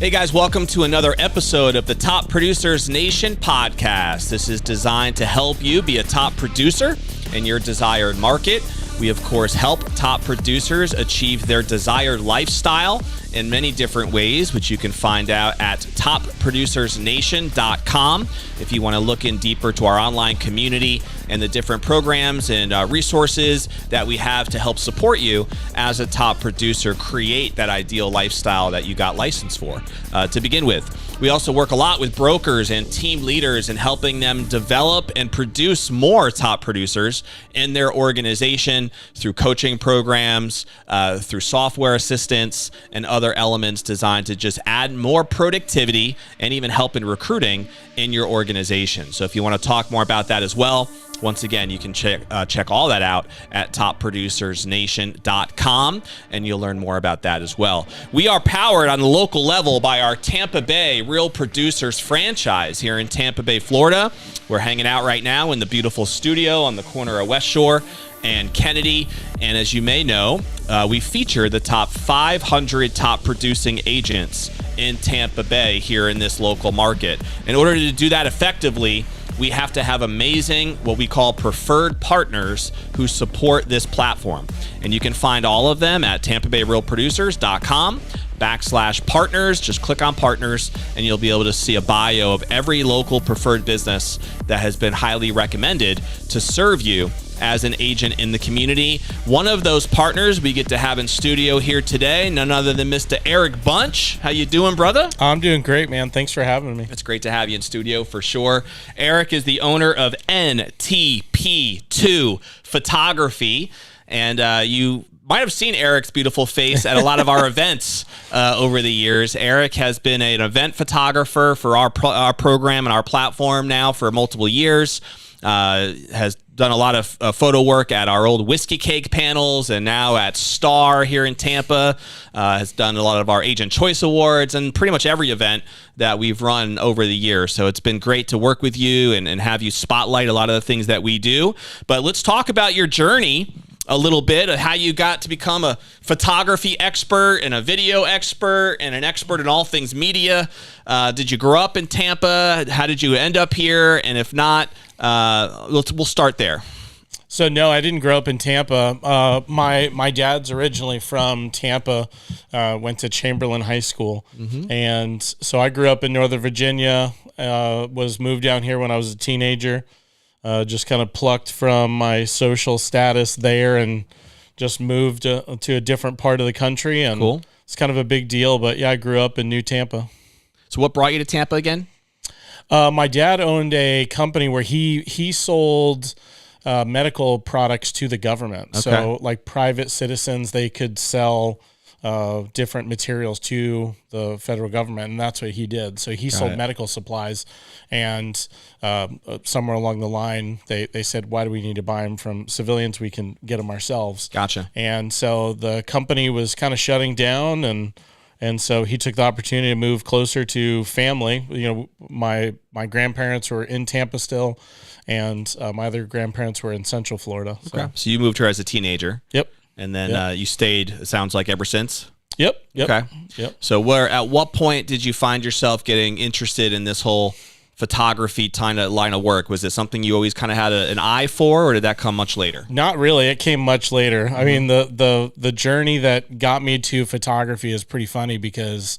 Hey guys, welcome to another episode of the Top Producers Nation podcast. This is designed to help you be a top producer in your desired market. We, of course, help top producers achieve their desired lifestyle in many different ways, which you can find out at topproducersnation.com if you want to look in deeper to our online community and the different programs and resources that we have to help support you as a top producer create that ideal lifestyle that you got licensed for. To begin with, we also work a lot with brokers and team leaders in helping them develop and produce more top producers in their organization through coaching programs, through software assistance, and other elements designed to just add more productivity and even help in recruiting in your organization. So if you want to talk more about that as well, once again, you can check all that out at topproducersnation.com, and you'll learn more about that as well. We are powered on the local level by our Tampa Bay Real Producers franchise here in Tampa Bay, Florida. We're hanging out right now in the beautiful studio on the corner of West Shore and Kennedy. And as you may know, we feature the top 500 top producing agents in Tampa Bay here in this local market. In order to do that effectively, we have to have amazing, what we call preferred partners who support this platform. And you can find all of them at tampabayrealproducers.com/partners. Just click on partners and you'll be able to see a bio of every local preferred business that has been highly recommended to serve you as an agent in the community. One of those partners we get to have in studio here today, none other than Mr. Eric Bunch. How you doing, brother? I'm doing great, man. Thanks for having me. It's great to have you in studio for sure. Eric is the owner of NTP2 Photography, and you might have seen Eric's beautiful face at a lot of our events over the years. Eric has been an event photographer for our program and our platform now for multiple years. Has done a lot of photo work at our old Whiskey Cake panels and now at Star here in Tampa. Has done a lot of our Agent Choice Awards and pretty much every event that we've run over the years. So it's been great to work with you and have you spotlight a lot of the things that we do. But let's talk about your journey a little bit of how you got to become a photography expert and a video expert and an expert in all things media. Did you grow up in Tampa? How did you end up here? And if not, we'll start there. So no, I didn't grow up in Tampa. My dad's originally from Tampa, went to Chamberlain High School. Mm-hmm. And so I grew up in Northern Virginia, was moved down here when I was a teenager. Just kind of plucked from my social status there and just moved to a different part of the country. And cool. It's kind of a big deal, but yeah, I grew up in New Tampa. So what brought you to Tampa again? My dad owned a company where he sold medical products to the government. Okay. So like private citizens, they could sell different materials to the federal government, and that's what he did. So he sold medical supplies, and somewhere along the line, they said, why do we need to buy them from civilians? We can get them ourselves. Gotcha. And so the company was kind of shutting down, and so he took the opportunity to move closer to family. You know, my grandparents were in Tampa still, and my other grandparents were in Central Florida. Okay. So you moved here as a teenager. Yep. And then you stayed, it sounds like, ever since? Yep. Okay. Yep. So at what point did you find yourself getting interested in this whole photography line of work? Was it something you always kind of had an eye for, or did that come much later? Not really. It came much later. Mm-hmm. I mean, the journey that got me to photography is pretty funny because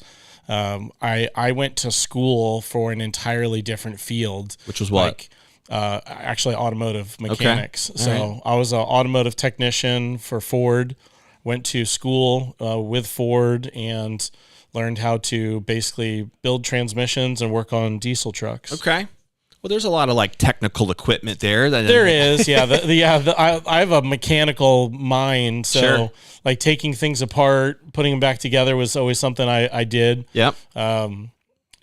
I went to school for an entirely different field. Which was what? Actually automotive mechanics. Okay. So right. I was an automotive technician for Ford, went to school with Ford and learned how to basically build transmissions and work on diesel trucks. Okay. Well, there's a lot of like technical equipment there. There is, yeah. I have a mechanical mind, so Sure. like taking things apart, putting them back together was always something I did. Yep.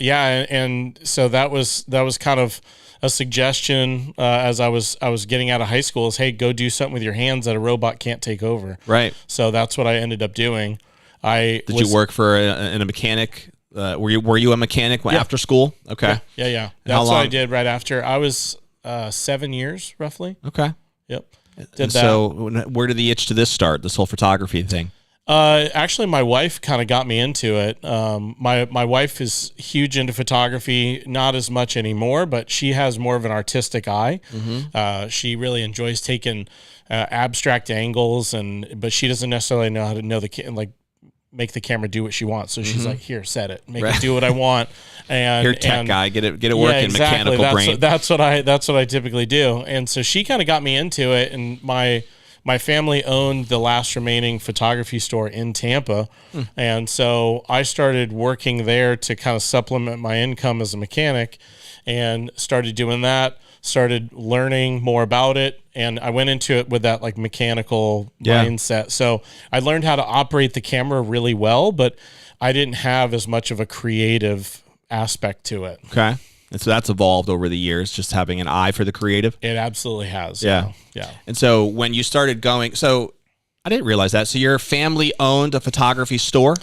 Yeah, and so that was kind of a suggestion as I was getting out of high school is, hey, go do something with your hands that a robot can't take over. Right. So that's what I ended up doing. Did you work for a mechanic? Were you a mechanic after school? Okay. Yeah. That's what I did right after. I was 7 years roughly. Okay. Yep. Did that. So where did the itch to this start? This whole photography thing. Actually, my wife kind of got me into it. My wife is huge into photography, not as much anymore, but she has more of an artistic eye. Mm-hmm. She really enjoys taking abstract angles, but she doesn't necessarily know how to make the camera do what she wants. So she's like, here, set it, make it do what I want. And you're a tech guy, get it working, exactly. mechanical brain. That's what I typically do. And so she kind of got me into it, and my family owned the last remaining photography store in Tampa. And so I started working there to kind of supplement my income as a mechanic, and started doing that, started learning more about it. And I went into it with that like mechanical mindset. So I learned how to operate the camera really well, but I didn't have as much of a creative aspect to it. Okay. And so that's evolved over the years, just having an eye for the creative. It absolutely has. Yeah. And so when you started going, so I didn't realize that. So your family owned a photography store?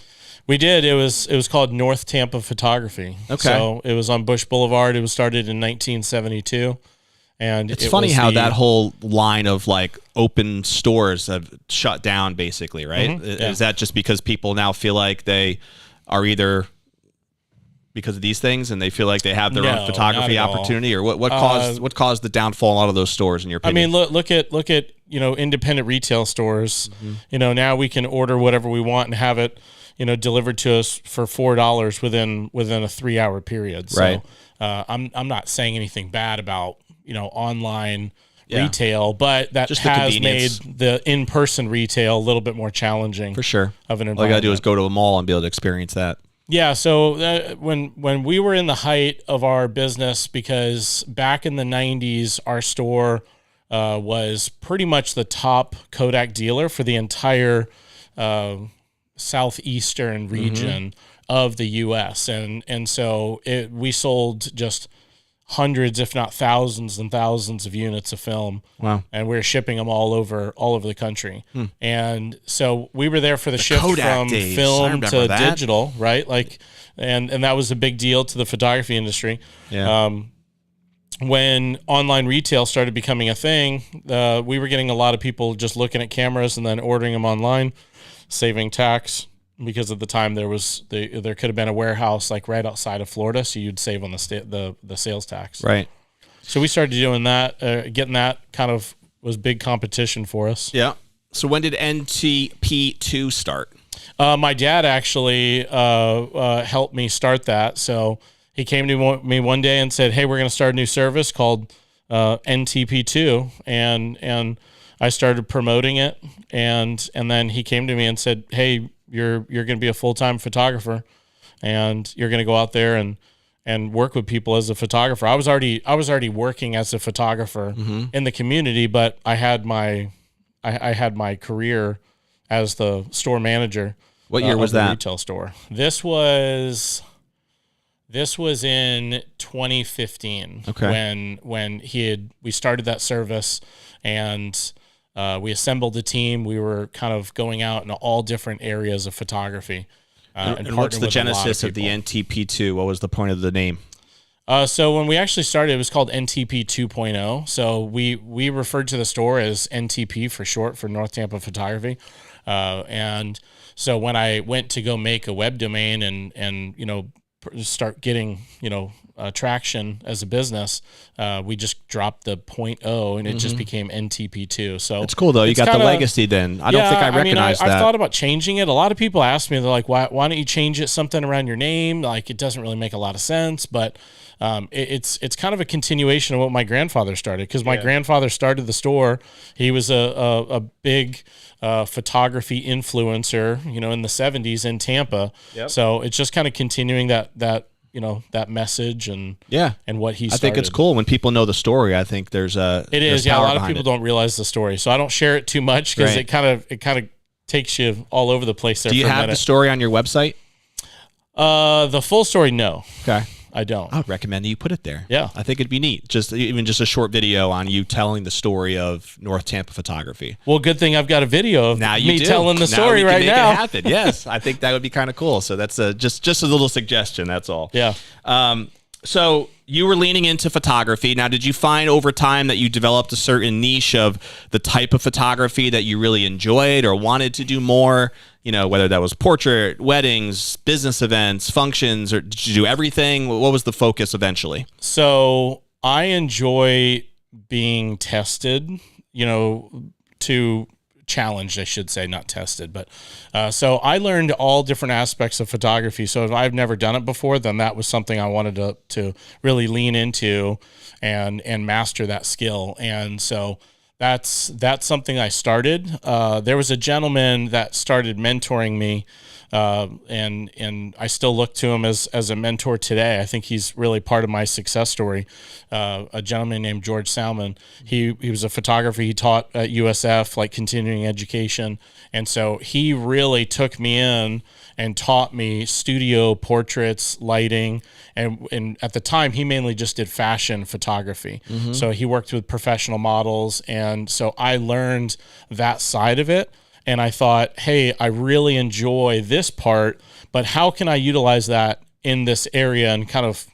We did. It was called North Tampa Photography. Okay. So it was on Bush Boulevard. It was started in 1972. And it's funny how that whole line of like open stores have shut down basically, right? Mm-hmm. Is that just because people now feel like they are either because of these things and they feel like they have their own photography opportunity, or what caused the downfall in a lot of those stores in your opinion? I mean, look at independent retail stores. Mm-hmm. Now we can order whatever we want and have it delivered to us for $4 within a 3-hour period. So, right. I'm not saying anything bad about online retail, but that just has made the in-person retail a little bit more challenging. For sure. Of an environment. All you got to do is go to a mall and be able to experience that. Yeah, so when we were in the height of our business, because back in the 90s, our store was pretty much the top Kodak dealer for the entire southeastern region of the U.S. And so we sold just hundreds, if not thousands and thousands of units of film. Wow. And we were shipping them all over the country. And so we were there for the shift Kodak from days. film to digital, right? Like, and that was a big deal to the photography industry. Yeah. When online retail started becoming a thing, we were getting a lot of people just looking at cameras and then ordering them online, saving tax. Because at the time there could have been a warehouse like right outside of Florida, so you'd save on the sales tax. Right. So we started doing that. Getting that kind of was big competition for us. Yeah. So when did NTP2 start? My dad actually helped me start that. So he came to me one day and said, "Hey, we're going to start a new service called NTP2," and I started promoting it, and then he came to me and said, "Hey, you're going to be a full-time photographer, and you're going to go out there and work with people as a photographer." I was already working as a photographer in the community, but I had my career as the store manager. What year was that? Retail store. This was in 2015. Okay. When we started that service, and we assembled a team. We were kind of going out in all different areas of photography. And what's the genesis of the NTP2? What was the point of the name? So when we actually started, it was called NTP 2.0. So we referred to the store as NTP for short, for North Tampa Photography. And so when I went to go make a web domain and start getting traction as a business, we just dropped the .0 and it just became NTP2. So it's cool though. You got the legacy then. I don't think I recognize that. I've thought about changing it. A lot of people ask me, they're like, why don't you change it something around your name? Like, it doesn't really make a lot of sense, but it's kind of a continuation of what my grandfather started, because my grandfather started the store. He was a big photography influencer, in the 70s in Tampa. Yep. So it's just kind of continuing that that message and what he started. I think it's cool when people know the story. I think there's a lot of people don't realize the story, so I don't share it too much because it kind of takes you all over the place there. Do you have the story on your website? The full story, no. Okay. I don't. I would recommend you put it there. Yeah. I think it'd be neat. Even just a short video on you telling the story of North Tampa photography. Well, good thing I've got a video of me telling the story right now. It happen. Yes. I think that would be kind of cool. So that's just a little suggestion. That's all. Yeah. So you were leaning into photography. Now, did you find over time that you developed a certain niche of the type of photography that you really enjoyed or wanted to do more? Whether that was portrait, weddings, business events, functions, or did you do everything? What was the focus eventually? So I enjoy being tested, to challenged, I should say, not tested. But so I learned all different aspects of photography. So if I've never done it before, then that was something I wanted to really lean into and master that skill. And so that's something I started. There was a gentleman that started mentoring me, and I still look to him as a mentor today. I think he's really part of my success story. A gentleman named George Salmon. He was a photographer. He taught at USF, like continuing education, and so he really took me in and taught me studio portraits, lighting, and at the time he mainly just did fashion photography. Mm-hmm. So he worked with professional models, and so I learned that side of it. And I thought, hey, I really enjoy this part, but how can I utilize that in this area and kind of,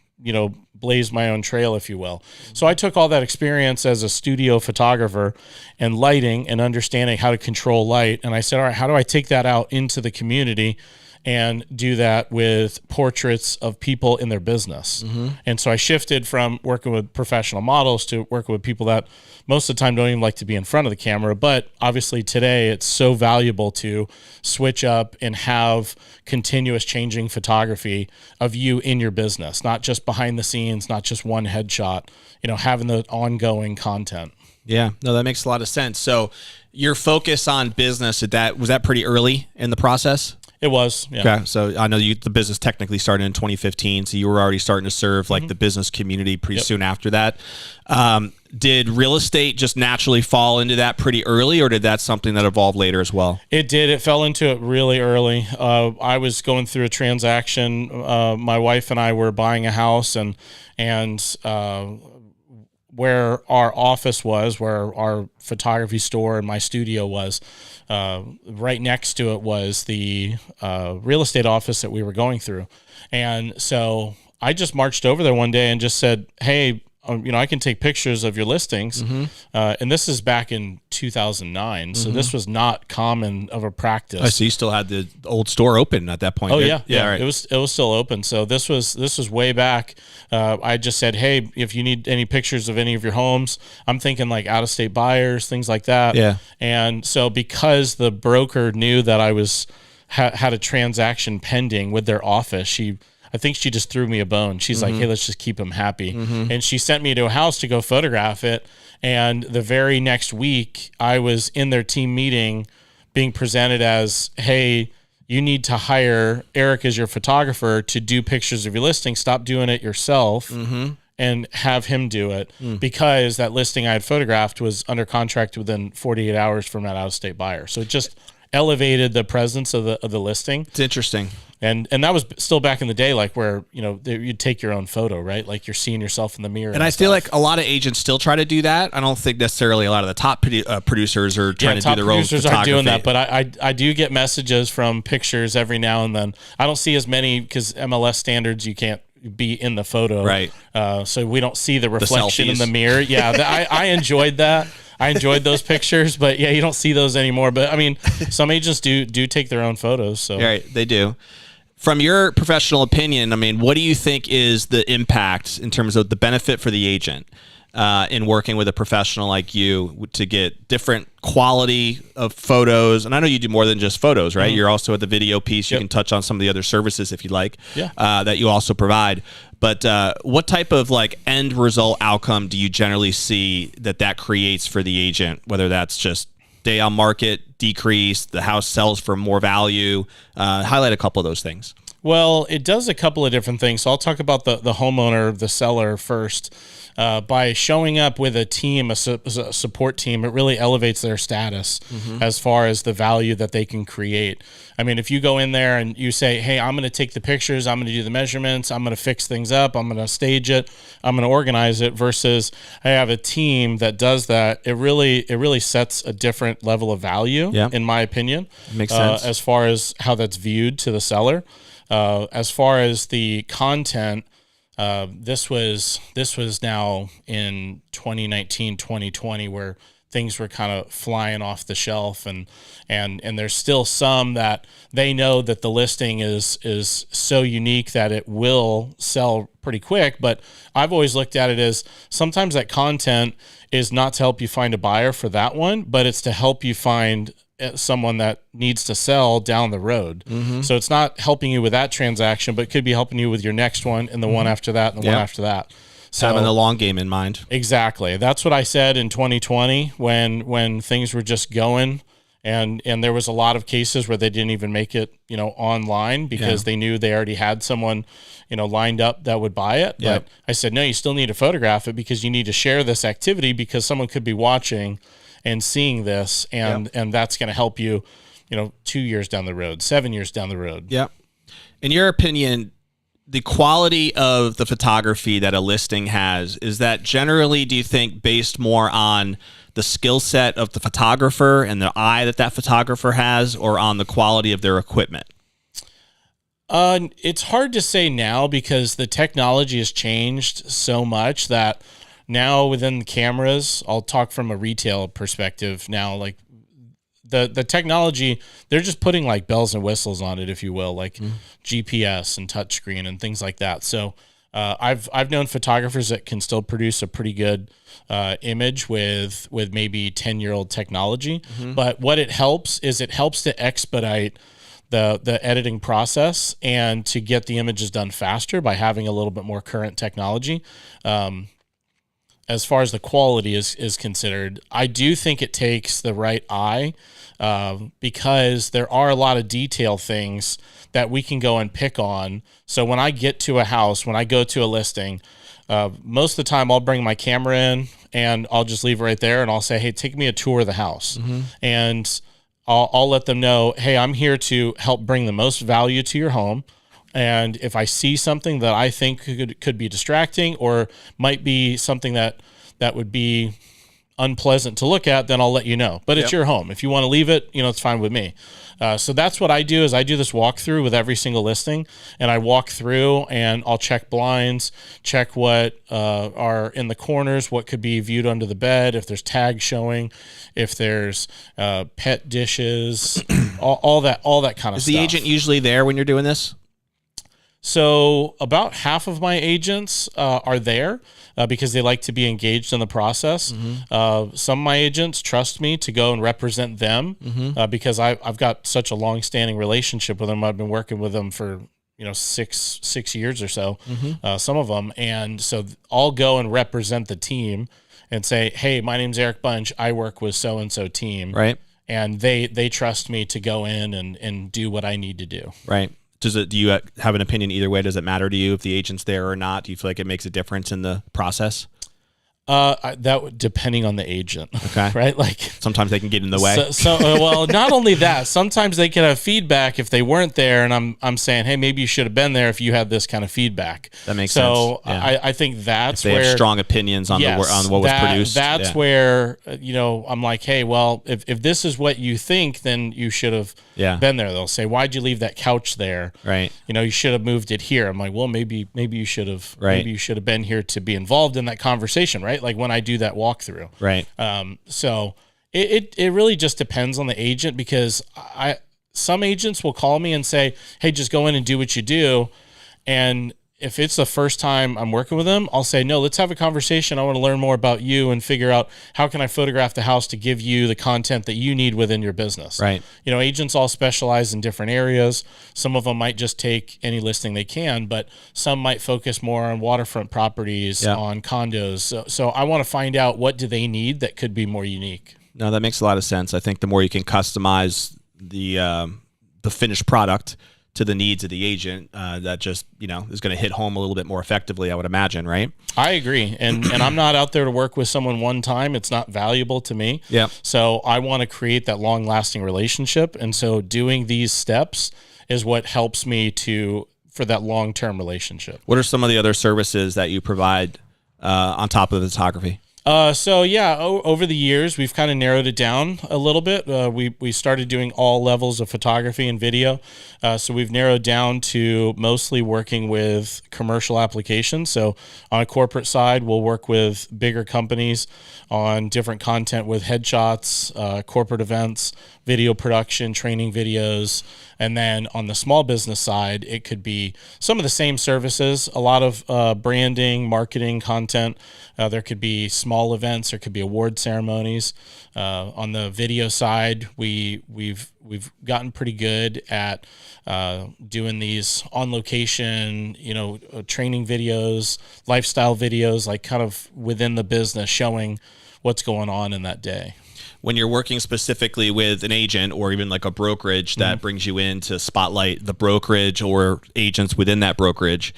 blaze my own trail, if you will. So I took all that experience as a studio photographer and lighting and understanding how to control light. And I said, all right, how do I take that out into the community and do that with portraits of people in their business? Mm-hmm. And so I shifted from working with professional models to working with people that most of the time don't even like to be in front of the camera. But obviously today it's so valuable to switch up and have continuous changing photography of you in your business, not just behind the scenes, not just one headshot, having the ongoing content. Yeah, no, that makes a lot of sense. So your focus on business, was that pretty early in the process? It was, yeah. Okay, so I know the business technically started in 2015, so you were already starting to serve like the business community pretty soon after that. Did real estate just naturally fall into that pretty early, or did that something that evolved later as well? It did. It fell into it really early. I was going through a transaction. My wife and I were buying a house, and where our office was, where our photography store and my studio was, right next to it was the real estate office that we were going through. And so I just marched over there one day and just said, hey, I can take pictures of your listings. Mm-hmm. And this is back in 2009. So this was not common of a practice. I see. You still had the old store open at that point. Oh, yeah. Right. It was still open. So this was way back. I just said, hey, if you need any pictures of any of your homes, I'm thinking like out of state buyers, things like that. Yeah. And so because the broker knew that I had a transaction pending with their office, I think she just threw me a bone. She's like, hey, let's just keep him happy. Mm-hmm. And she sent me to a house to go photograph it. And the very next week, I was in their team meeting being presented as, hey, you need to hire Eric as your photographer to do pictures of your listing. Stop doing it yourself and have him do it because that listing I had photographed was under contract within 48 hours from that out-of-state buyer. So it just elevated the presence of the listing. It's interesting. And that was still back in the day, like where, you'd take your own photo, right? Like you're seeing yourself in the mirror. And I feel like a lot of agents still try to do that. I don't think necessarily a lot of the top producers are trying to do their own photography. Producers aren't doing that, but I do get messages from pictures every now and then. I don't see as many because MLS standards, you can't be in the photo. Right. So we don't see the reflection in the mirror. Yeah, I enjoyed that. I enjoyed those pictures, but yeah, you don't see those anymore. But I mean, some agents do take their own photos. So right, they do. From your professional opinion, I mean, what do you think is the impact in terms of the benefit for the agent in working with a professional like you to get different quality of photos? And I know you do more than just photos, right? Mm-hmm. You're also at the video piece. You can touch on some of the other services if you like, that you also provide. But what type of like end result outcome do you generally see that creates for the agent, whether that's just day on market decrease, the house sells for more value? Highlight a couple of those things. Well, it does a couple of different things. So I'll talk about the homeowner, the seller first. By showing up with a team, a support team, it really elevates their status as far as the value that they can create. I mean, if you go in there and you say, hey, I'm going to take the pictures, I'm going to do the measurements, I'm going to fix things up, I'm going to stage it, I'm going to organize it, versus I have a team that does that, it really sets a different level of value, in my opinion. Makes sense. As far as how that's viewed to the seller. As far as the content, this was now in 2019, 2020, where things were kind of flying off the shelf, and there's still some that they know that the listing is so unique that it will sell pretty quick. But I've always looked at it as sometimes that content is not to help you find a buyer for that one, but it's to help you find someone that needs to sell down the road. So it's not helping you with that transaction, but it could be helping you with your next one and the one after that and the one after that. So having the long game in mind. Exactly. That's what I said in 2020 when things were just going, and there was a lot of cases where they didn't even make it, online because they knew they already had someone, lined up that would buy it. But I said, no, you still need to photograph it because you need to share this activity because someone could be watching and seeing this, and that's going to help you, 2 years down the road, 7 years down the road. Yeah. In your opinion, the quality of the photography that a listing has, is that generally, do you think, based more on the skill set of the photographer and the eye that photographer has, or on the quality of their equipment? It's hard to say now because the technology has changed so much that now within the cameras, I'll talk from a retail perspective now, like the technology, they're just putting like bells and whistles on it, if you will, like GPS and touchscreen and things like that. So I've known photographers that can still produce a pretty good image with maybe 10-year-old technology. But what it helps is it helps to expedite the editing process and to get the images done faster by having a little bit more current technology. As far as the quality is considered, I do think it takes the right eye because there are a lot of detail things that we can go and pick on. So when I get to a house, when I go to a listing, most of the time I'll bring my camera in and I'll just leave it right there and I'll say, hey, take me a tour of the house. And I'll let them know, hey, I'm here to help bring the most value to your home. And if I see something that I think could be distracting or might be something that would be unpleasant to look at, then I'll let you know. But it's your home. If you want to leave it, it's fine with me. So that's what I do is I do this walkthrough with every single listing, and I walk through and I'll check blinds, check what are in the corners, what could be viewed under the bed, if there's tags showing, if there's pet dishes, all that kind of stuff. Is the agent usually there when you're doing this? So about half of my agents are there because they like to be engaged in the process. Some of my agents trust me to go and represent them because I've got such a long-standing relationship with them. I've been working with them for 6 years or so, some of them. And so I'll go and represent the team and say, hey, my name's Eric Bunch. I work with so-and-so team. Right. And they trust me to go in and do what I need to do. Right. Do you have an opinion either way? Does it matter to you if the agent's there or not? Do you feel like it makes a difference in the process? Depending on the agent. Okay. Right? Like sometimes they can get in the way. Well, not only that, sometimes they can have feedback if they weren't there, and I'm saying, hey, maybe you should have been there if you had this kind of feedback. That makes sense. So I think that's if they where have strong opinions on on what was produced. That's where I'm like, hey, well, if this is what you think, then you should have been there. They'll say, why'd you leave that couch there? Right. You should have moved it here. I'm like, well, maybe you should have. Right. Maybe you should have been here to be involved in that conversation, right? Like when I do that walkthrough. Right. So it really just depends on the agent because some agents will call me and say, hey, just go in and do what you do. And if it's the first time I'm working with them, I'll say, no, let's have a conversation. I want to learn more about you and figure out how can I photograph the house to give you the content that you need within your business. Right. Agents all specialize in different areas. Some of them might just take any listing they can, but some might focus more on waterfront properties, on condos. So I want to find out what do they need that could be more unique. No, that makes a lot of sense. I think the more you can customize the finished product to the needs of the agent, that just, is going to hit home a little bit more effectively, I would imagine, right? I agree. And I'm not out there to work with someone one time. It's not valuable to me. Yeah. So I want to create that long lasting relationship. And so doing these steps is what helps me for that long term relationship. What are some of the other services that you provide on top of the photography? Over the years, we've kind of narrowed it down a little bit. We started doing all levels of photography and video. So we've narrowed down to mostly working with commercial applications. So on a corporate side, we'll work with bigger companies on different content with headshots, corporate events, video production, training videos. And then on the small business side, it could be some of the same services, a lot of branding, marketing, content. There could be small events, there could be award ceremonies. On the video side, we've gotten pretty good at doing these on location, training videos, lifestyle videos, like kind of within the business, showing what's going on in that day. When you're working specifically with an agent or even like a brokerage that brings you in to spotlight the brokerage or agents within that brokerage,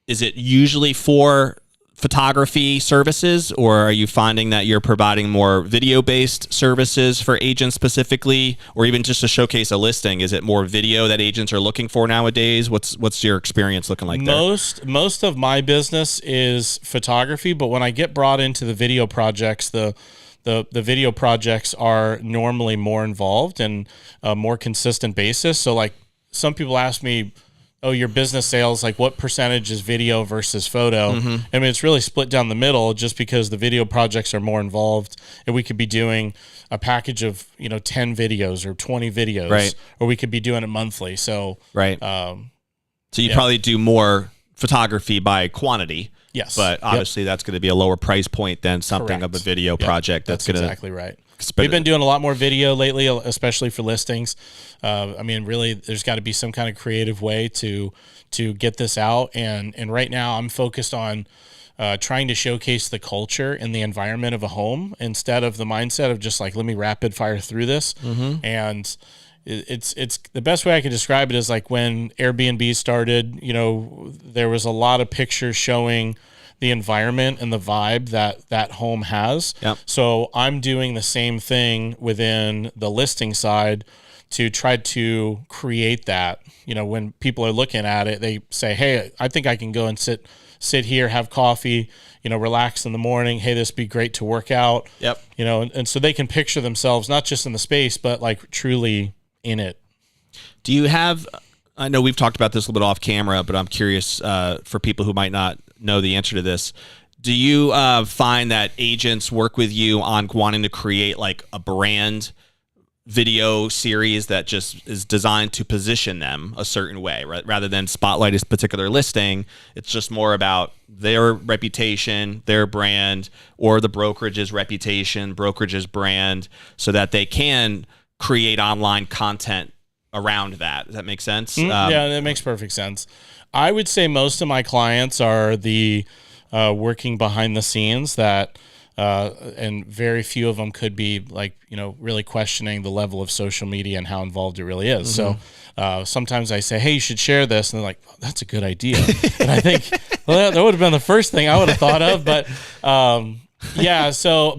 is it usually for photography services, or are you finding that you're providing more video-based services for agents specifically, or even just to showcase a listing? Is it more video that agents are looking for nowadays? What's your experience looking like there? Most of my business is photography, but when I get brought into the video projects, the video projects are normally more involved and a more consistent basis. So like some people ask me, oh, your business sales, like what percentage is video versus photo? I mean, it's really split down the middle just because the video projects are more involved, and we could be doing a package of, 10 videos or 20 videos, right, or we could be doing it monthly. So, right. So you probably do more photography by quantity. Yes. But obviously that's going to be a lower price point than something of a video project. That's going to exactly right. We've been doing a lot more video lately, especially for listings. I mean, really, there's got to be some kind of creative way to get this out. And right now, I'm focused on trying to showcase the culture and the environment of a home instead of the mindset of just like, let me rapid fire through this. And it's the best way I can describe it is like when Airbnb started. There was a lot of pictures showing the environment and the vibe that home has. Yep. So I'm doing the same thing within the listing side to try to create that. When people are looking at it, they say, hey, I think I can go and sit here, have coffee, relax in the morning. Hey, this would be great to work out. Yep. And so they can picture themselves not just in the space, but like truly in it. Do you have, I know we've talked about this a little bit off camera, but I'm curious for people who might not know the answer to this. Do you find that agents work with you on wanting to create like a brand video series that just is designed to position them a certain way, right? Rather than spotlight a particular listing? It's just more about their reputation, their brand, or the brokerage's reputation, brokerage's brand, so that they can create online content around that. Does that make sense? Yeah, that makes perfect sense. I would say most of my clients are the working behind the scenes that, and very few of them could be like, really questioning the level of social media and how involved it really is. So sometimes I say, hey, you should share this. And they're like, oh, that's a good idea. And I think, well, that would have been the first thing I would have thought of. But yeah, so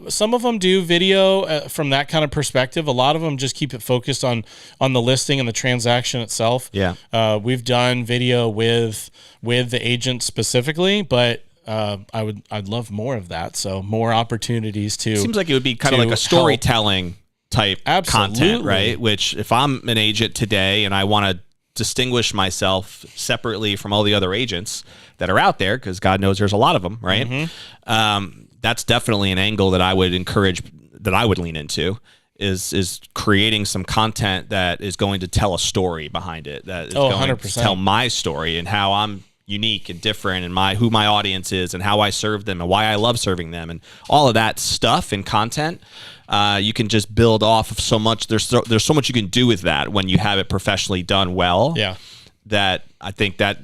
some of them do video from that kind of perspective. A lot of them just keep it focused on the listing and the transaction itself. Yeah. We've done video with the agent specifically, but I'd love more of that. So more opportunities to. Seems like it would be kind of like a storytelling type content, right? Which if I'm an agent today and I want to distinguish myself separately from all the other agents that are out there, because God knows there's a lot of them, right? That's definitely an angle that I would encourage, that I would lean into, is creating some content that is going to tell a story behind it, that is going 100%. to tell my story and how I'm unique and different, and who my audience is and how I serve them and why I love serving them, and all of that stuff and content. You can just build off of so much. There's so much you can do with that when you have it professionally done well. Yeah. That I think that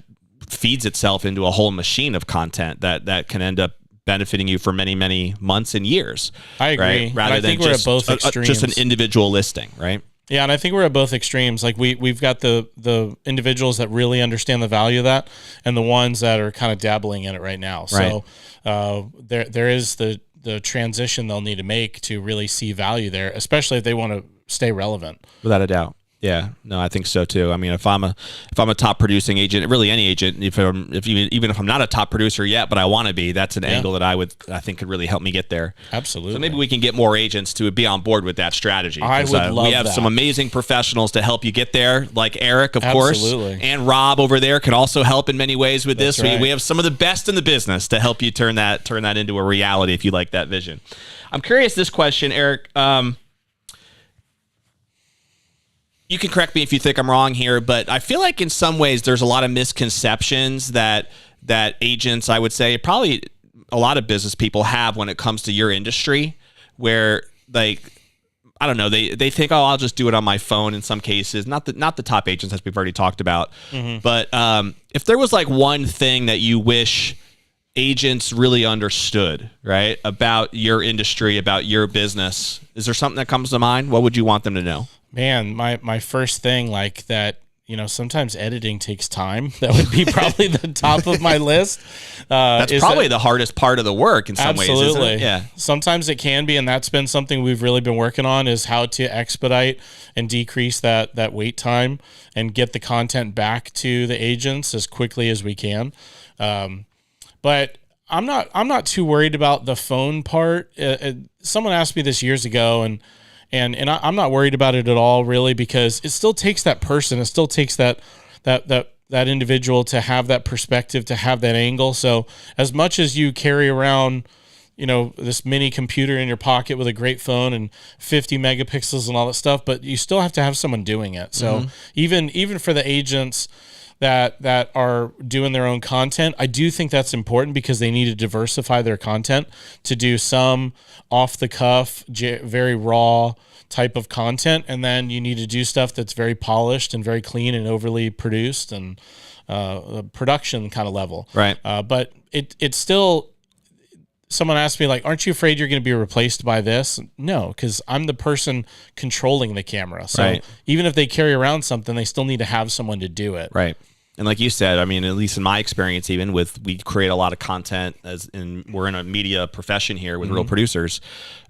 feeds itself into a whole machine of content that can end up benefiting you for many, many months and years. I agree. Right? Rather I think than we're just at both extremes. Just an individual listing, right? Yeah, and I think we're at both extremes. Like we've got the individuals that really understand the value of that, and the ones that are kind of dabbling in it right now. Right. So there is the transition they'll need to make to really see value there, especially if they want to stay relevant. Without a doubt. Yeah, no, I think so too. I mean, if I'm a top producing agent, really any agent, even if I'm not a top producer yet, but I want to be, that's an angle that I think could really help me get there. Absolutely. So maybe we can get more agents to be on board with that strategy. I would love We have that. some amazing professionals to help you get there, like Eric, of Absolutely. course, and Rob over there can also help in many ways with That's this. right. We have some of the best in the business to help you turn that into a reality if you like that vision. I'm curious this question, Eric. You can correct me if you think I'm wrong here, but I feel like in some ways there's a lot of misconceptions that agents, I would say, probably a lot of business people have when it comes to your industry, where I don't know, they think, oh, I'll just do it on my phone in some cases. Not the top agents, as we've already talked about. Mm-hmm. But if there was like one thing that you wish agents really understood, right, about your industry, about your business, is there something that comes to mind? What would you want them to know? Man, my first thing, like that, sometimes editing takes time. That would be probably the top of my list. That's probably the hardest part of the work in some ways, isn't it? Yeah. Sometimes it can be, and that's been something we've really been working on, is how to expedite and decrease that wait time and get the content back to the agents as quickly as we can. But I'm not too worried about the phone part. Someone asked me this years ago, and I'm not worried about it at all, really, because it still takes that person. It still takes that individual to have that perspective, to have that angle. So as much as you carry around, this mini computer in your pocket with a great phone and 50 megapixels and all that stuff, but you still have to have someone doing it. So even for the agents that are doing their own content, I do think that's important, because they need to diversify their content, to do some off the cuff, very raw type of content, and then you need to do stuff that's very polished and very clean and overly produced and production kind of level. Right. But it's still. Someone asked me, like, aren't you afraid you're going to be replaced by this? No, because I'm the person controlling the camera. So right. Even if they carry around something, they still need to have someone to do it. Right. And like you said, I mean, at least in my experience, even we create a lot of content we're in a media profession here with real producers.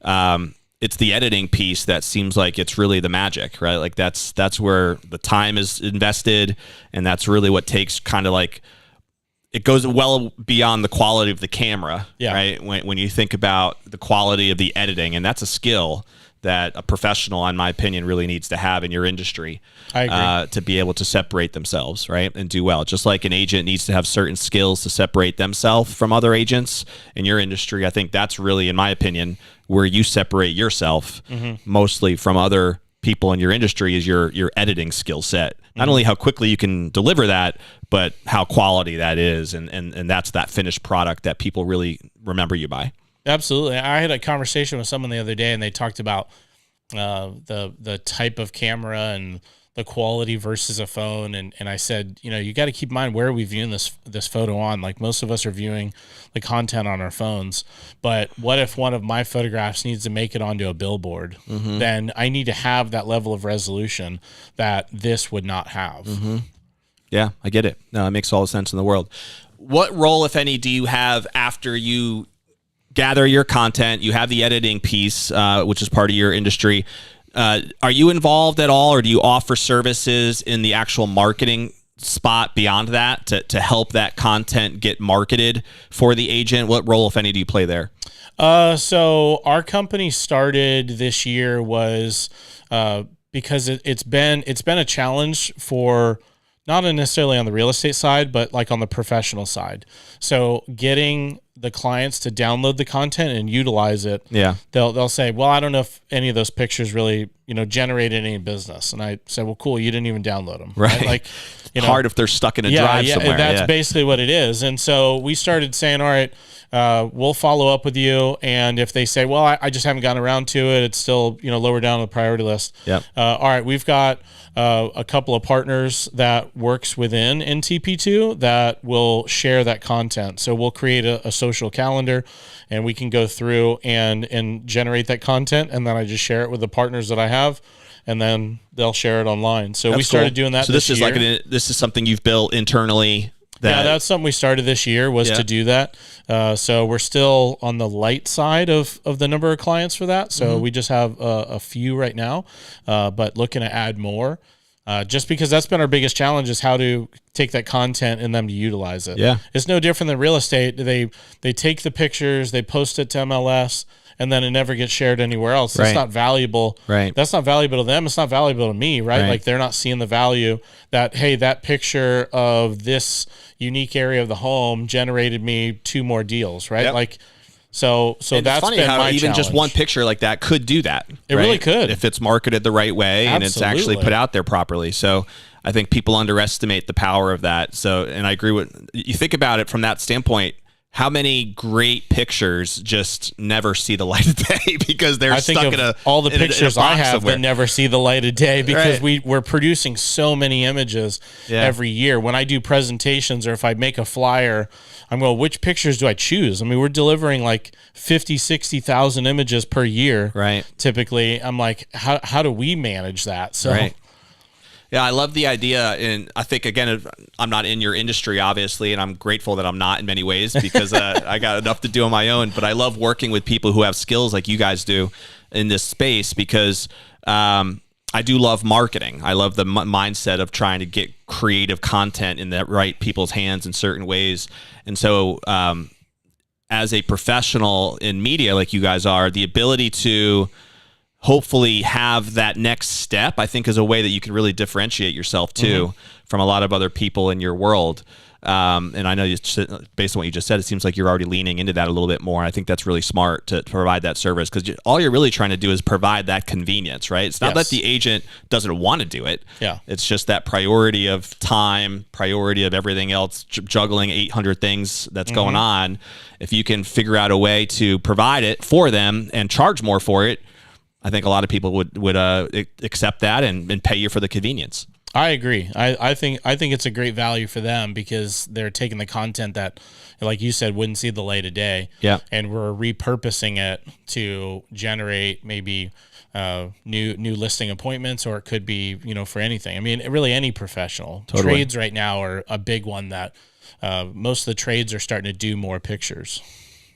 It's the editing piece that seems like it's really the magic, right? Like that's where the time is invested, and that's really what takes kind of like, it goes well beyond the quality of the camera, right? When you think about the quality of the editing, and that's a skill that a professional, in my opinion, really needs to have in your industry. I agree. To be able to separate themselves, right, and do well. Just like an agent needs to have certain skills to separate themselves from other agents in your industry, I think that's really, in my opinion, where you separate yourself mostly from other people in your industry, is your editing skill set. Not only how quickly you can deliver that, but how quality that is, and that's that finished product that people really remember you by. Absolutely. I had a conversation with someone the other day, and they talked about the type of camera and the quality versus a phone, and I said, you got to keep in mind, where are we viewing this photo on? Like, most of us are viewing the content on our phones, but what if one of my photographs needs to make it onto a billboard? Then I need to have that level of resolution that this would not have. Yeah, I get it. No, it makes all the sense in the world. What role, if any, do you have after you gather your content, you have the editing piece, which is part of your industry? Are you involved at all, or do you offer services in the actual marketing spot beyond that to help that content get marketed for the agent? What role, if any, do you play there? So our company started this year was because it's been a challenge for, not necessarily on the real estate side, but like on the professional side. So getting the clients to download the content and utilize it. Yeah. They'll say, well, I don't know if any of those pictures really, generated any business. And I said, well, cool, you didn't even download them. Right. Like, hard if they're stuck in a drive somewhere. That's basically what it is. And so we started saying, all right, we'll follow up with you. And if they say, well, I just haven't gotten around to it, it's still, lower down on the priority list. Yep. All right, we've got a couple of partners that works within NTP2 that will share that content. So we'll create a social calendar, and we can go through and generate that content. And then I just share it with the partners that I have. and then they'll share it online. So we started doing that. So this is year. This is something you've built internally. That's something we started this year was to do that. So we're still on the light side of the number of clients for that. So we just have a few right now, but looking to add more. Just because that's been our biggest challenge is how to take that content and them to utilize it. Yeah. It's no different than real estate. They take the pictures, they post it to MLS, and then it never gets shared anywhere else. Right. It's not valuable. Right. That's not valuable to them. It's not valuable to me, right? Like they're not seeing the value that, hey, that picture of this unique area of the home generated me 2 more deals, right? Yep. Like, so and that's funny been how my even challenge. just one picture like that could do that. It really could. If it's marketed the right way and it's actually Absolutely. put out there properly. So I think people underestimate the power of that. So, and I agree with you. Think about it from that standpoint. How many great pictures just never see the light of day because they're stuck in all the pictures I have somewhere. that never see the light of day because we're producing so many images every year. When I do presentations or if I make a flyer, I'm going, which pictures do I choose? I mean, we're delivering like 50, 60,000 images per year. Right. Typically, I'm like, how do we manage that? So. Right. Yeah, I love the idea, and I think, again, I'm not in your industry, obviously, and I'm grateful that I'm not in many ways because I got enough to do on my own, but I love working with people who have skills like you guys do in this space because I do love marketing. I love the mindset of trying to get creative content in the right people's hands in certain ways, and so as a professional in media like you guys are, the ability to hopefully have that next step, I think, is a way that you can really differentiate yourself too from a lot of other people in your world. And I know based on what you just said, it seems like you're already leaning into that a little bit more. I think that's really smart to provide that service because all you're really trying to do is provide that convenience, right? It's not that the agent doesn't want to do it. Yeah. It's just that priority of time, priority of everything else, juggling 800 things that's going on. If you can figure out a way to provide it for them and charge more for it, I think a lot of people would accept that and pay you for the convenience. I agree. I think it's a great value for them because they're taking the content that, like you said, wouldn't see the light of day. Yeah. And we're repurposing it to generate maybe new listing appointments, or it could be, for anything. I mean, really any professional. Totally. Trades right now are a big one that most of the trades are starting to do more pictures.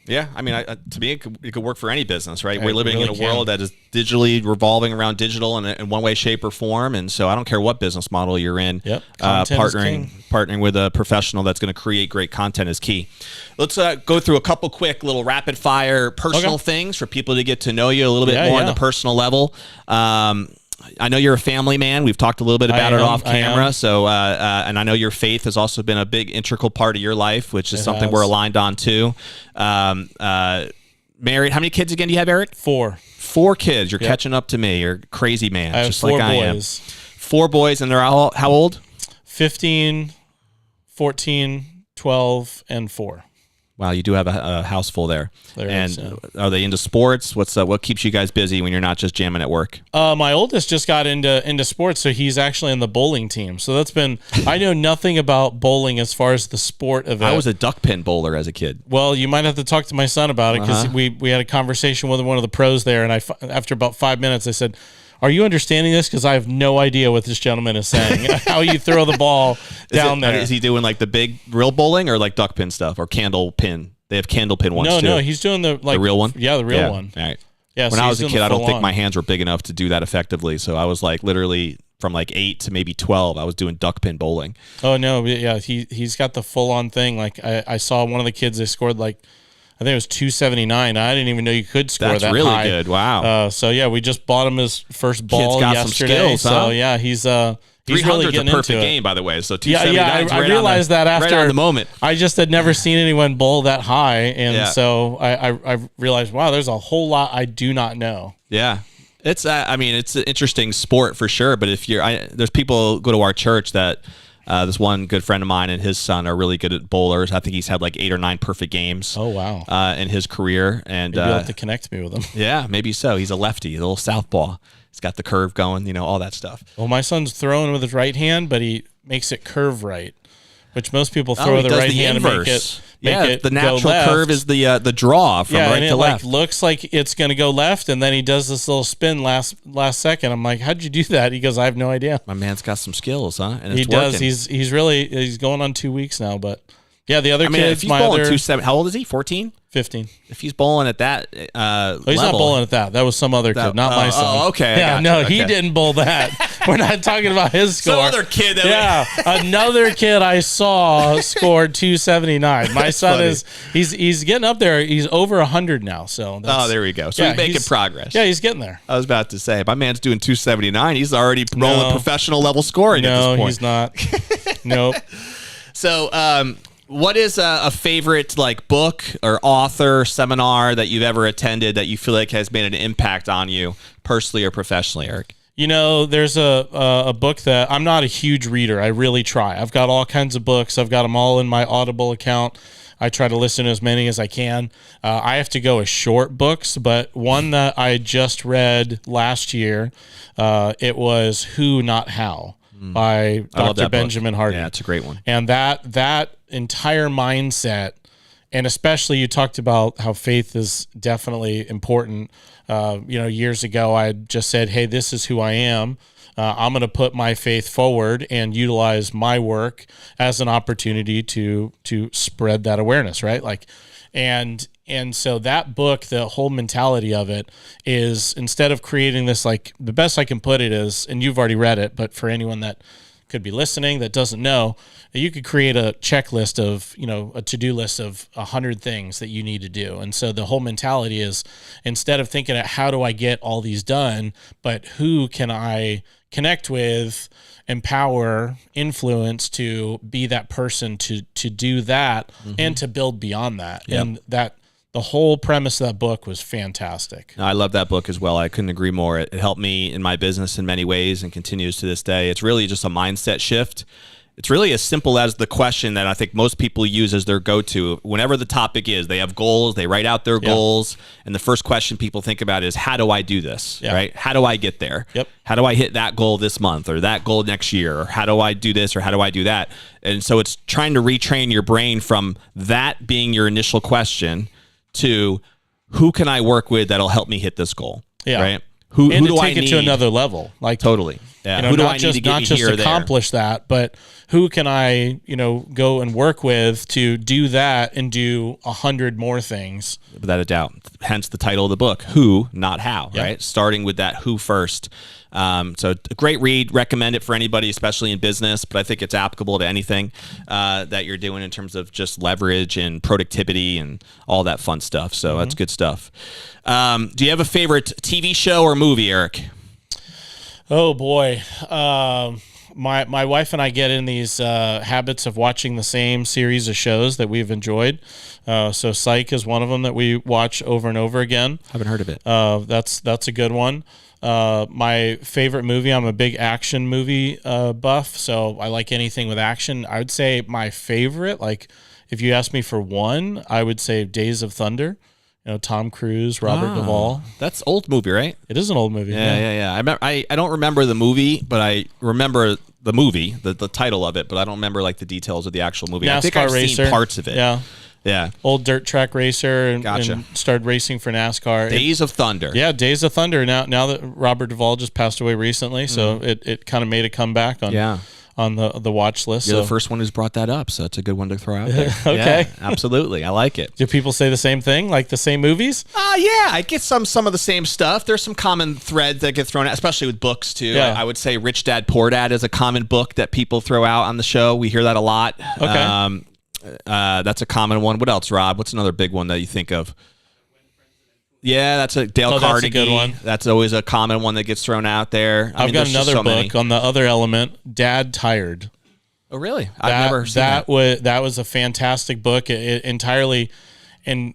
Yeah, I mean, to me, it could work for any business, right? We're living really in a world that is digitally revolving around digital in one way, shape, or form, and so I don't care what business model you're in. Yep, partnering with a professional that's going to create great content is key. Let's go through a couple quick little rapid fire personal things for people to get to know you a little bit more on the personal level. I know you're a family man. We've talked a little bit about it off camera. So, and I know your faith has also been a big integral part of your life, which is something we're aligned on too. Married. How many kids again do you have, Eric? 4. 4 kids. You're catching up to me. You're a crazy man. I have just 4 like I am. 4 boys, and they're all how old? 15, 14, 12, and 4. Wow, you do have a house full there. And are they into sports? What keeps you guys busy when you're not just jamming at work? My oldest just got into sports, so he's actually in the bowling team. So that's been I know nothing about bowling as far as the sport of it. I was a duck pin bowler as a kid. Well, you might have to talk to my son about it because we had a conversation with one of the pros there, and after about 5 minutes, I said, "Are you understanding this? Because I have no idea what this gentleman is saying. How you throw the ball down there." Is he doing like the big real bowling or like duck pin stuff or candle pin? They have candle pin ones too. No, he's doing the real one. Yeah, the real one. All right. Yeah. When I was a kid, I don't think my hands were big enough to do that effectively. So I was like literally from like 8 to maybe 12, I was doing duck pin bowling. Oh no, yeah, he's got the full on thing. Like I saw one of the kids, they scored like, I think it was 279. I didn't even know you could score that high. That's really good. Wow. So yeah, we just bought him his first ball got yesterday. Some skills, so yeah, he's really getting a perfect into game, by the way. So 279. Yeah, I realized that after right on the moment. I just had never seen anyone bowl that high, and so I realized, wow, there's a whole lot I do not know. Yeah. It's it's an interesting sport for sure, but if there's people who go to our church that this one good friend of mine and his son are really good at bowlers. I think he's had like 8 or 9 perfect games. Oh wow! In his career, and maybe you'll have to connect me with him. Yeah, maybe so. He's a lefty, a little southpaw. He's got the curve going, all that stuff. Well, my son's throwing with his right hand, but he makes it curve right. which most people Oh, throw he the does right the hand inverse. and make it the go natural left. curve is the draw from right and to it left. looks like it's going to go left, and then he does this little spin last second. I'm like, how'd you do that? He goes, I have no idea. My man's got some skills, huh? And He it's does. working. He's going on 2 weeks now, but yeah, the other I mean, kids, if he's my bowling other 270, how old is he? 14. 15. If he's bowling at that He's level, not bowling at that. That was some other kid, not my son. Oh, okay. I Yeah, gotcha. no, Okay. he didn't bowl that. We're not talking about his score. Some other kid. Another kid I saw scored 279. My son funny. he's getting up there. He's over 100 now. So There we go. So yeah, he's making progress. Yeah, he's getting there. I was about to say, my man's doing 279. He's already rolling professional level scoring at No, this point. he's not. Nope. So, what is a favorite like book or author seminar that you've ever attended that you feel like has made an impact on you personally or professionally, Eric? You know, there's a book that I'm not a huge reader. I really try. I've got all kinds of books. I've got them all in my Audible account. I try to listen to as many as I can. I have to go with short books, but one that I just read last year, it was Who, Not How by Dr. Benjamin Hardy. Yeah, it's a great one. And that entire mindset, and especially you talked about how faith is definitely important. Years ago, I just said, hey, this is who I am. I'm going to put my faith forward and utilize my work as an opportunity to spread that awareness, right? And so that book, the whole mentality of it is, instead of creating this, like, the best I can put it is, and you've already read it, but for anyone that could be listening that doesn't know, you could create a checklist of, a to-do list of 100 things that you need to do. And so the whole mentality is, instead of thinking at how do I get all these done, but who can I connect with, empower, influence to be that person to do that and to build beyond that. Yep. And that the whole premise of that book was fantastic. I love that book as well. I couldn't agree more. It helped me in my business in many ways and continues to this day. It's really just a mindset shift. It's really as simple as the question that I think most people use as their go-to. Whenever the topic is, they have goals, they write out their goals, and the first question people think about is, how do I do this, right? How do I get there? Yep. How do I hit that goal this month or that goal next year? Or how do I do this or how do I do that? And so it's trying to retrain your brain from that being your initial question to who can I work with that'll help me hit this goal, right? Who and do to I take need? it to another level, like Totally. Yeah. Who do I need to get not me just here or there? accomplish that, but who can I, go and work with to do that and do 100 more things? Without a doubt. Hence the title of the book, Who, Not How, right? Starting with that who first. So a great read. Recommend it for anybody, especially in business, but I think it's applicable to anything that you're doing in terms of just leverage and productivity and all that fun stuff. So that's good stuff. Do you have a favorite TV show or movie, Eric? Oh boy. My wife and I get in these habits of watching the same series of shows that we've enjoyed. So Psych is one of them that we watch over and over again. Haven't heard of it. That's a good one. My favorite movie, I'm a big action movie buff, so I like anything with action. I would say my favorite, like if you ask me for one, I would say Days of Thunder. Tom Cruise, Robert Duvall. That's old movie, right? It is an old movie. Yeah. I don't remember the movie, but I remember the movie, the title of it, but I don't remember like the details of the actual movie. NASCAR I think I've racer. seen parts of it. Yeah. Old dirt track racer and, Gotcha. and started racing for NASCAR. Days of Thunder. Yeah, Days of Thunder. Now that Robert Duvall just passed away recently, so it kind of made a comeback on the watch list. You're the first one who's brought that up, so it's a good one to throw out there. Okay. Yeah, absolutely. I like it. Do people say the same thing, like the same movies? Yeah, I get some of the same stuff. There's some common threads that get thrown out, especially with books too. Yeah. I would say Rich Dad Poor Dad is a common book that people throw out on the show. We hear that a lot. Okay. That's a common one. What else, Rob? What's another big one that you think of? Yeah, that's a Dale Carnegie. That's a good one. That's always a common one that gets thrown out there. I've got another book on the other element, Dad Tired. Oh, really? I've never seen that. That was a fantastic book. It entirely, and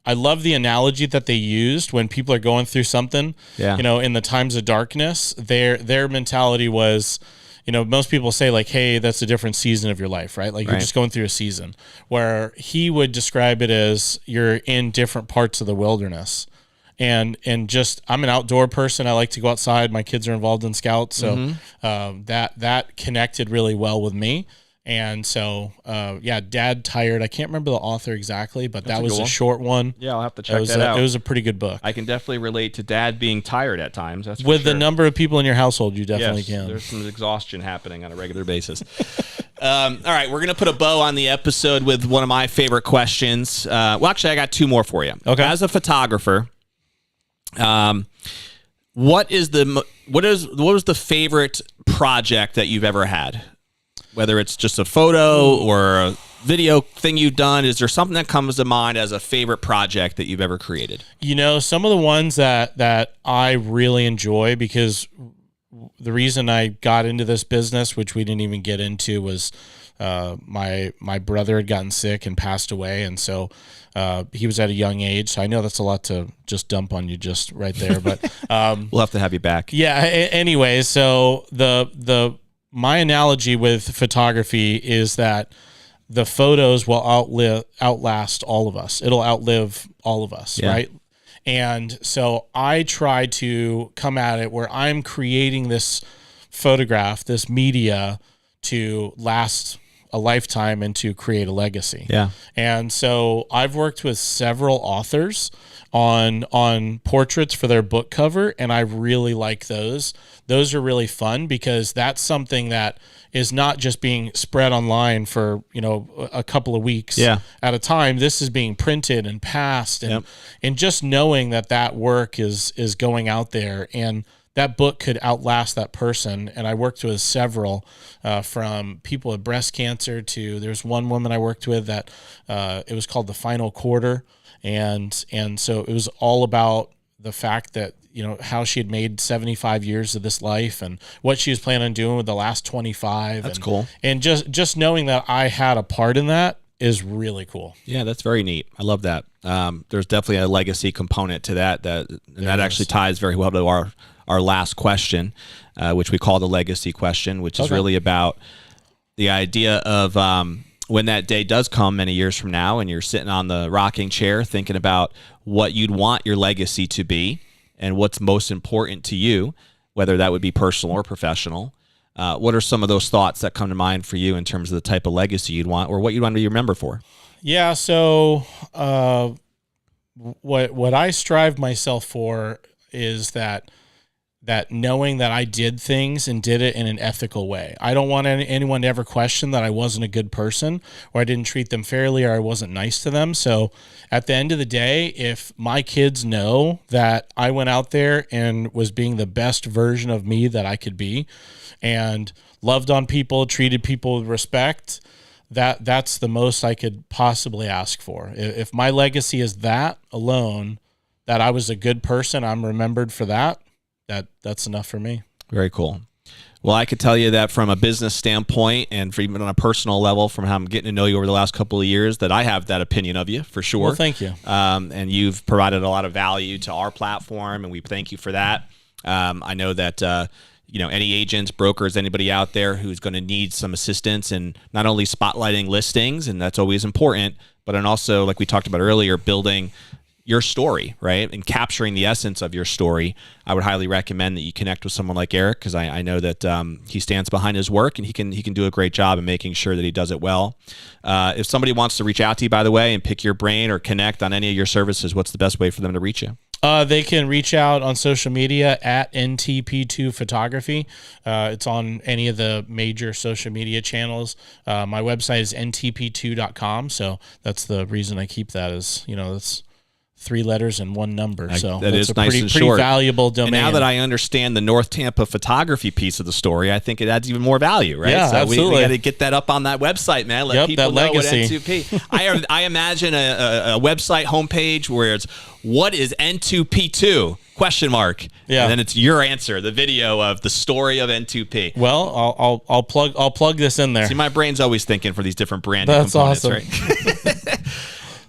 I love the analogy that they used when people are going through something. Yeah. In the times of darkness, their mentality was, most people say like, hey, that's a different season of your life, right? Like you're just going through a season. Where he would describe it as you're in different parts of the wilderness. And just, I'm an outdoor person. I like to go outside. My kids are involved in Scouts. So that connected really well with me. And so, Dad Tired. I can't remember the author exactly, but that was a short one. Yeah, I'll have to check that out. It was a pretty good book. I can definitely relate to Dad being tired at times. That's with the number of people in your household, you definitely can. There's some exhaustion happening on a regular basis. All right, we're gonna put a bow on the episode with one of my favorite questions. Well, actually, I got two more for you. Okay. As a photographer, what was the favorite project that you've ever had? Whether it's just a photo or a video thing you've done, is there something that comes to mind as a favorite project that you've ever created? Some of the ones that I really enjoy, because the reason I got into this business, which we didn't even get into, was my brother had gotten sick and passed away, and so he was at a young age. So I know that's a lot to just dump on you just right there, but we'll have to have you back. Yeah. Anyway, so my analogy with photography is that the photos will outlast all of us. It'll outlive all of us, right? And so I try to come at it where I'm creating this photograph, this media, to last a lifetime and to create a legacy. Yeah. And so I've worked with several authors on portraits for their book cover, and I really like those. Those are really fun because that's something that is not just being spread online for, a couple of weeks at a time. This is being printed and passed, and just knowing that work is going out there, and that book could outlast that person. And I worked with several, from people with breast cancer to, there's one woman I worked with that it was called The Final Quarter. And so it was all about the fact that, how she had made 75 years of this life and what she was planning on doing with the last 25. That's cool. And just knowing that I had a part in that is really cool. Yeah, that's very neat. I love that. There's definitely a legacy component to that actually ties very well to our last question, which we call the legacy question, which is really about the idea of when that day does come many years from now and you're sitting on the rocking chair thinking about what you'd want your legacy to be and what's most important to you, whether that would be personal or professional. What are some of those thoughts that come to mind for you in terms of the type of legacy you'd want or what you'd want to be remembered for? Yeah, so what I strive myself for is that knowing that I did things and did it in an ethical way. I don't want anyone to ever question that I wasn't a good person or I didn't treat them fairly or I wasn't nice to them. So at the end of the day, if my kids know that I went out there and was being the best version of me that I could be and loved on people, treated people with respect, that's the most I could possibly ask for. If my legacy is that alone, that I was a good person, I'm remembered for that's enough for me. Very cool. Well, I could tell you that from a business standpoint and for even on a personal level, from how I'm getting to know you over the last couple of years, that I have that opinion of you for sure. Well, thank you. And you've provided a lot of value to our platform, and we thank you for that. I know that any agents, brokers, anybody out there who's going to need some assistance in not only spotlighting listings, and that's always important, but in also, like we talked about earlier, building your story, right? And capturing the essence of your story. I would highly recommend that you connect with someone like Eric, because I know that he stands behind his work and he can do a great job in making sure that he does it well. If somebody wants to reach out to you, by the way, and pick your brain or connect on any of your services, what's the best way for them to reach you? They can reach out on social media at NTP2 Photography. It's on any of the major social media channels. My website is ntp2.com. So that's the reason I keep that is, it's 3 letters and 1 number. So that is a nice pretty and short. valuable domain. And now that I understand the North Tampa photography piece of the story, I think it adds even more value, right? Yeah, so absolutely. we got to get that up on that website, man. Let people know legacy. what N2P. I imagine a website homepage where it's what is N2P2? Question mark. Yeah. And then it's your answer, the video of the story of N2P. Well, I'll plug this in there. See, my brain's always thinking for these different branding That's components, awesome. Right?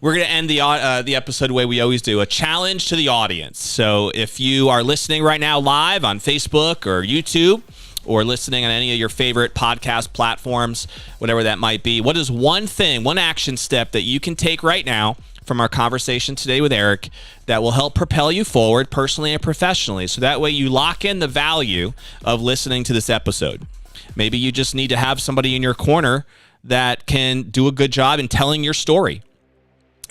We're going to end the episode the way we always do, a challenge to the audience. So if you are listening right now live on Facebook or YouTube or listening on any of your favorite podcast platforms, whatever that might be, what is one thing, one action step that you can take right now from our conversation today with Eric that will help propel you forward personally and professionally, so that way you lock in the value of listening to this episode? Maybe you just need to have somebody in your corner that can do a good job in telling your story.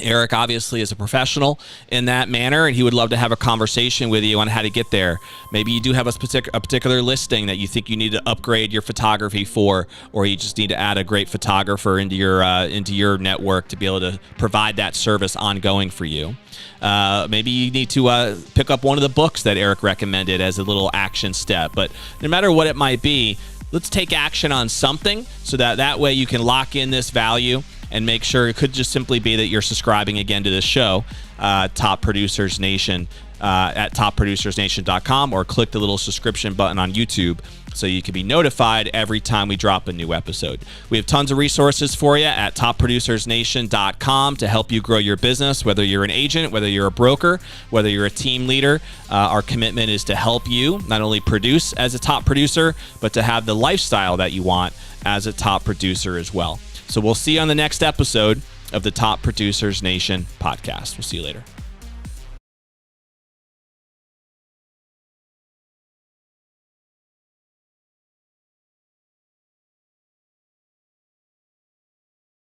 Eric obviously is a professional in that manner, and he would love to have a conversation with you on how to get there. Maybe you do have a particular listing that you think you need to upgrade your photography for, or you just need to add a great photographer into your network to be able to provide that service ongoing for you. Maybe you need to pick up one of the books that Eric recommended as a little action step. But no matter what it might be, let's take action on something so that way you can lock in this value and make sure. It could just simply be that you're subscribing again to this show, Top Producers Nation, at topproducersnation.com, or click the little subscription button on YouTube so you can be notified every time we drop a new episode. We have tons of resources for you at topproducersnation.com to help you grow your business, whether you're an agent, whether you're a broker, whether you're a team leader. Our commitment is to help you not only produce as a top producer, but to have the lifestyle that you want as a top producer as well. So we'll see you on the next episode of the Top Producers Nation podcast. We'll see you later.